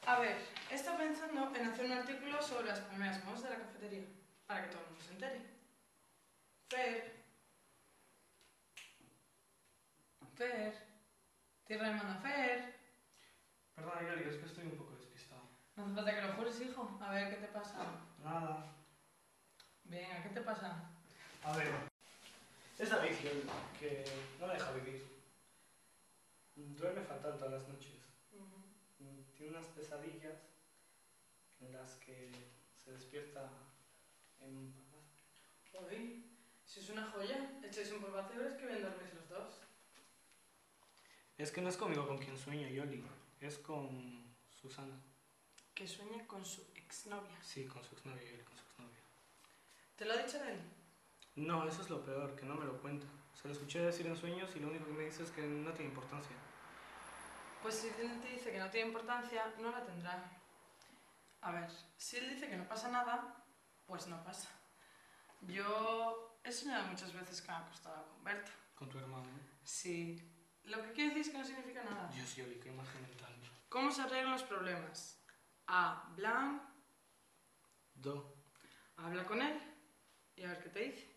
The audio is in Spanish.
A ver, he estado pensando en hacer un artículo sobre las primeras modas de la cafetería, para que todo el mundo se entere. Fer, tierra de mano Fer. Perdona, Yoli, es que estoy un poco despistado. No hace falta que lo jures, hijo. A ver, ¿qué te pasa? Nada. Venga, ¿qué te pasa? A ver, es David, Yoli, que no me deja vivir. Duerme fatal todas las noches. Tiene unas pesadillas en las que se despierta en un palacio. Uy, si es una joya, echáis un polvazo y veréis que bien dormís los dos. Es que no es conmigo con quien sueño, Yoli. Es con Susana. Que sueña con su exnovia. Sí, con su exnovia, Yoli, con su exnovia. ¿Te lo ha dicho él? No, eso es lo peor, que no me lo cuenta. Se lo escuché decir en sueños y lo único que me dice es que no tiene importancia. Pues si él te dice que no tiene importancia, no la tendrá. A ver, si él dice que no pasa nada, pues no pasa. Yo he soñado muchas veces que me he acostado con Berta. Con tu hermano. Sí. Lo que quiere decir es que no significa nada. Dios, Yoli, qué imagen mental. ¿Cómo se arreglan los problemas? Habla con él y a ver qué te dice.